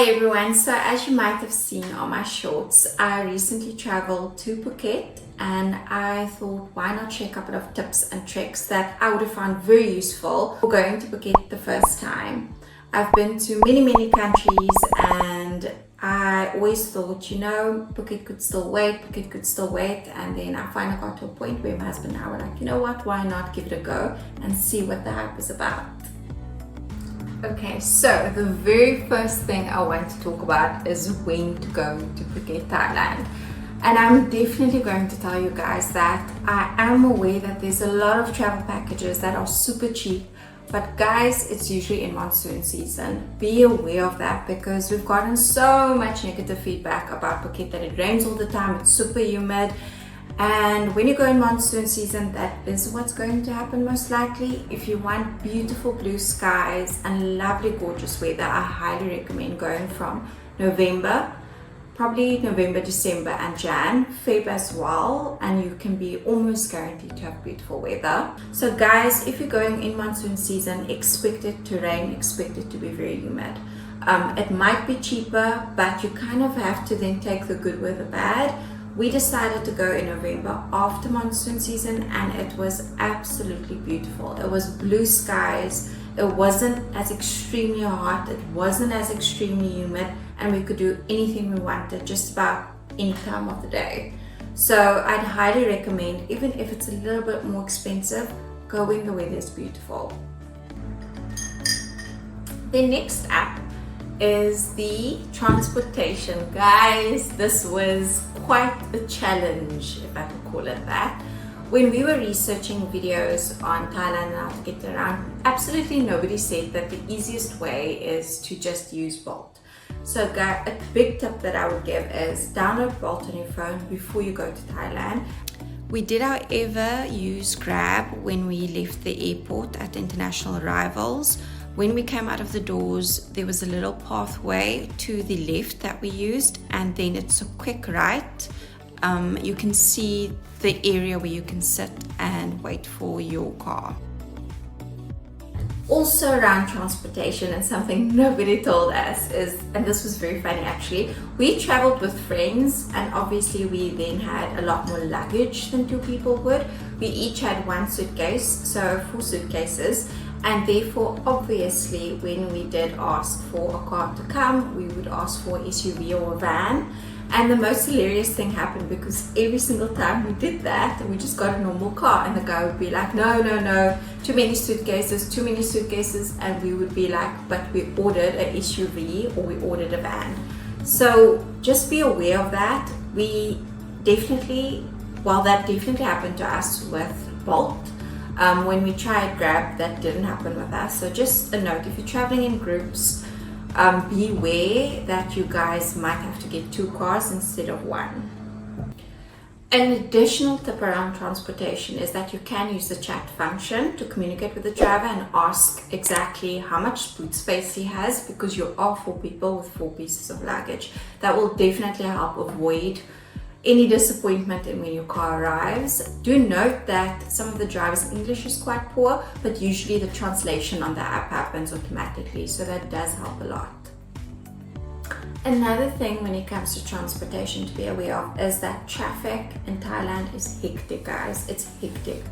Hi everyone, so as you might have seen on my shorts, I recently traveled to Phuket and I thought why not share a couple of tips and tricks that I would have found very useful for going to Phuket the first time. I've been to many countries and I always thought, Phuket could still wait, and then I finally got to a point where my husband and I were like, you know what, why not give it a go and see what the hype is about. Okay, so the very first thing I want to talk about is when to go to Phuket, Thailand. And I'm definitely going to tell you guys that I am aware that there's a lot of travel packages that are super cheap, but guys, it's usually in monsoon season. Be aware of that because we've gotten so much negative feedback about Phuket that it rains all the time, it's super humid. And when you go in monsoon season, that is what's going to happen most likely. If you want beautiful blue skies and lovely gorgeous weather, I highly recommend going from November, probably November, December and Jan, Feb as well, and you can be almost guaranteed to have beautiful weather. So guys, if you're going in monsoon season, expect it to rain, expect it to be very humid. It might be cheaper, but you kind of have to then take the good with the bad. We decided to go in November after monsoon season and it was absolutely beautiful. It was blue skies, it wasn't as extremely hot, it wasn't as extremely humid, and we could do anything we wanted just about any time of the day. So I'd highly recommend, even if it's a little bit more expensive, go when the weather is beautiful. The next app is the transportation. Guys, this was quite a challenge, if I can call it that. When we were researching videos on Thailand and how to get around, absolutely nobody said that the easiest way is to just use Bolt. So guys, a big tip that I would give is download Bolt on your phone before you go to Thailand. We did, however, use Grab when we left the airport at international arrivals. When we came out of the doors, there was a little pathway to the left that we used, and then it's a quick right. You can see the area where you can sit and wait for your car. Also around transportation, and something nobody told us is, and this was very funny actually, we traveled with friends and obviously we then had a lot more luggage than two people would. We each had one suitcase, so 4 suitcases. And therefore, obviously, when we did ask for a car to come, we would ask for an SUV or a van. And the most hilarious thing happened because every single time we did that, we just got a normal car and the guy would be like, no, too many suitcases. And we would be like, but we ordered an SUV or we ordered a van. So just be aware of that. That definitely happened to us with Bolt. When we tried Grab, that didn't happen with us. So just a note, if you're traveling in groups, beware that you guys might have to get 2 cars instead of 1. An additional tip around transportation is that you can use the chat function to communicate with the driver and ask exactly how much boot space he has, because you are 4 people with 4 pieces of luggage. That will definitely help avoid any disappointment in when your car arrives. Do note that some of the drivers' English is quite poor, but usually the translation on the app happens automatically, so that does help a lot. Another thing when it comes to transportation to be aware of is that traffic in Thailand is hectic, guys. It's hectic.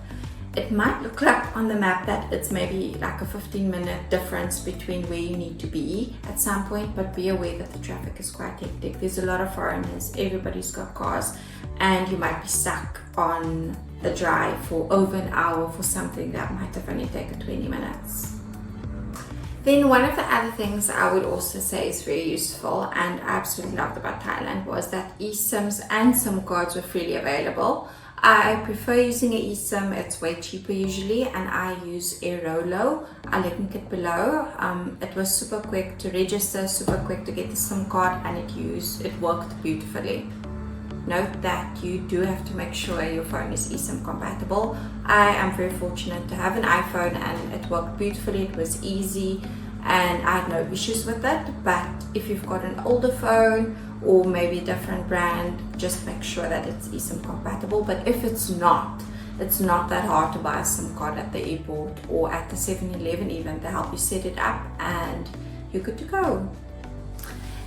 It might look like on the map that it's maybe like a 15-minute difference between where you need to be at some point, but be aware that the traffic is quite hectic. There's a lot of foreigners, everybody's got cars, and you might be stuck on a drive for over an hour for something that might have only taken 20 minutes. Then one of the other things I would also say is very useful and I absolutely loved about Thailand was that eSIMs and SIM cards were freely available. I prefer using an eSIM, it's way cheaper usually, and I use Airolo. I'll link it below. It was super quick to register, super quick to get the SIM card, and it worked beautifully. Note that you do have to make sure your phone is eSIM compatible. I am very fortunate to have an iPhone and it worked beautifully, it was easy and I had no issues with it. But if you've got an older phone or maybe a different brand, just make sure that it's eSIM compatible. But if it's not that hard to buy a SIM card at the airport or at the 7-Eleven even. They help you set it up and you're good to go.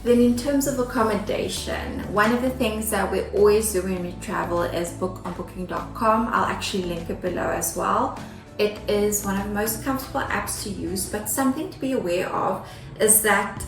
Then in terms of accommodation, one of the things that we always do when we travel is book on booking.com. I'll actually link it below as well. It is one of the most comfortable apps to use, but something to be aware of is that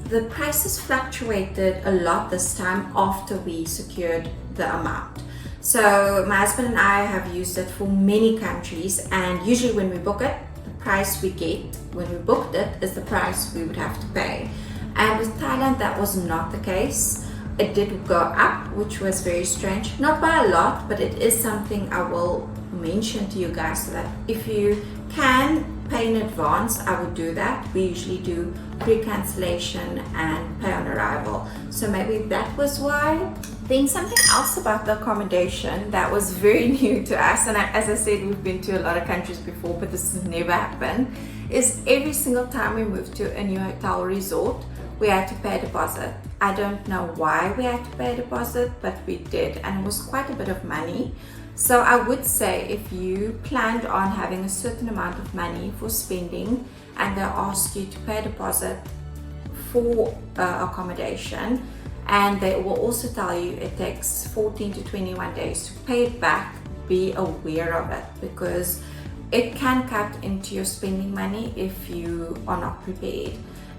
the prices fluctuated a lot this time after we secured the amount. So my husband and I have used it for many countries, and usually when we book it, the price we get when we booked it is the price we would have to pay. And with Thailand, that was not the case. It did go up, which was very strange. Not by a lot, but it is something I will mention to you guys, so that if you can pay in advance, I would do that. We usually do pre-cancellation and pay on arrival. So maybe that was why. Then something else about the accommodation that was very new to us, and as I said, we've been to a lot of countries before, but this has never happened, is every single time we moved to a new hotel or resort, we had to pay a deposit. I don't know why we had to pay a deposit, but we did, and it was quite a bit of money. So I would say if you planned on having a certain amount of money for spending and they ask you to pay a deposit for accommodation, and they will also tell you it takes 14 to 21 days to pay it back, be aware of it, because it can cut into your spending money if you are not prepared.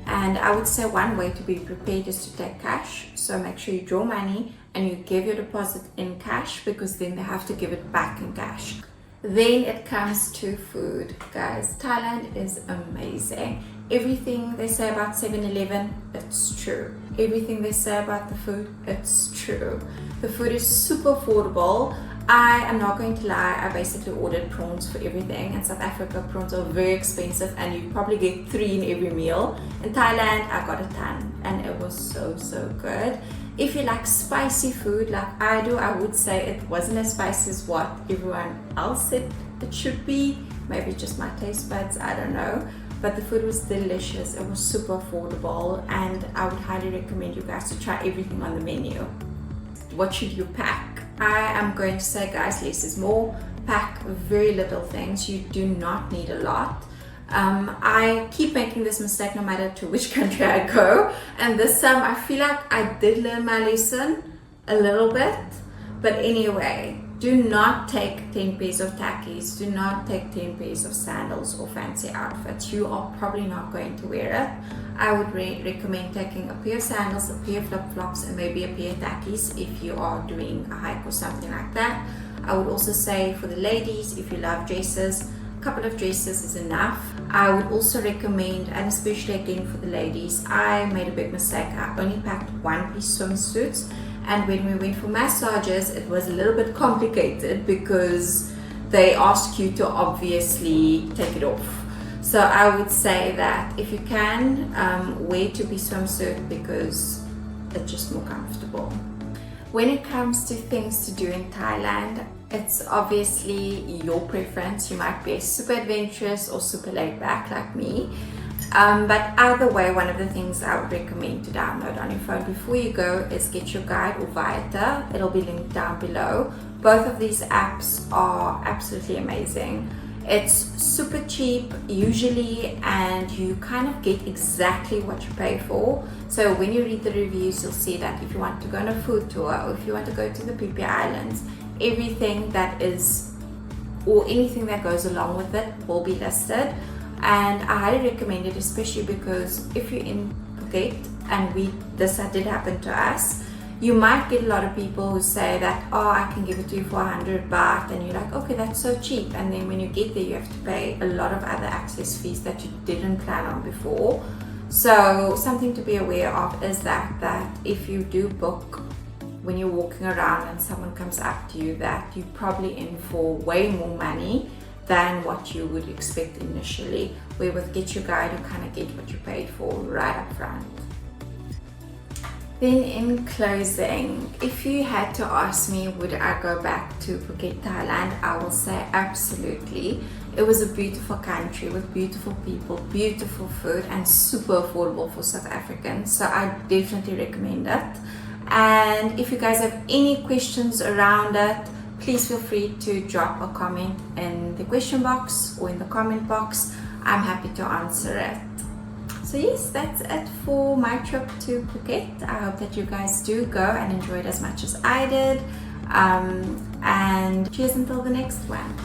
And I would say one way to be prepared is to take cash. So make sure you draw money and you give your deposit in cash, because then they have to give it back in cash. Then it comes to food. Guys, Thailand is amazing. Everything they say about 7-Eleven, it's true. Everything they say about the food, it's true. The food is super affordable. I am not going to lie, I basically ordered prawns for everything. In South Africa, prawns are very expensive and you probably get 3 in every meal. In Thailand, I got a ton and it was so good. If you like spicy food like I do, I would say it wasn't as spicy as what everyone else said it should be. Maybe just my taste buds, I don't know. But the food was delicious, it was super affordable, and I would highly recommend you guys to try everything on the menu. What should you pack? I am going to say, guys, less is more. Pack very little things. You do not need a lot. I keep making this mistake no matter to which country I go, and this time I feel like I did learn my lesson a little bit. But anyway, do not take 10 pairs of tackies, do not take 10 pairs of sandals or fancy outfits. You are probably not going to wear it. I would recommend taking a pair of sandals, a pair of flip-flops, and maybe a pair of tackies if you are doing a hike or something like that. I would also say for the ladies, if you love dresses, a couple of dresses is enough. I would also recommend, and especially again for the ladies, I made a big mistake. I only packed one-piece swimsuits, and when we went for massages, it was a little bit complicated because they ask you to obviously take it off. So I would say that if you can, wear two-piece swimsuit because it's just more comfortable. When it comes to things to do in Thailand, it's obviously your preference. You might be super adventurous or super laid back like me. But either way, one of the things I would recommend to download on your phone before you go is Get Your Guide or Vita. It'll be linked down below. Both of these apps are absolutely amazing. It's super cheap usually, and you kind of get exactly what you pay for. So when you read the reviews, you'll see that if you want to go on a food tour or if you want to go to the Phi Phi Islands, everything that is, or anything that goes along with it, will be listed. And I highly recommend it, especially because if you're in Phuket, and this did happen to us, you might get a lot of people who say that, oh, I can give it to you for 100 baht, and you're like, okay, that's so cheap. And then when you get there, you have to pay a lot of other access fees that you didn't plan on before. So something to be aware of is that if you do book when you're walking around and someone comes up to you, that you're probably in for way more money than what you would expect initially, where with Get Your Guide, you kind of get what you paid for right up front. Then in closing, if you had to ask me, would I go back to Phuket, Thailand, I will say absolutely. It was a beautiful country with beautiful people, beautiful food, and super affordable for South Africans. So I definitely recommend it. And if you guys have any questions around it, please feel free to drop a comment in the question box or in the comment box. I'm happy to answer it. So yes, that's it for my trip to Phuket. I hope that you guys do go and enjoy it as much as I did. And cheers until the next one.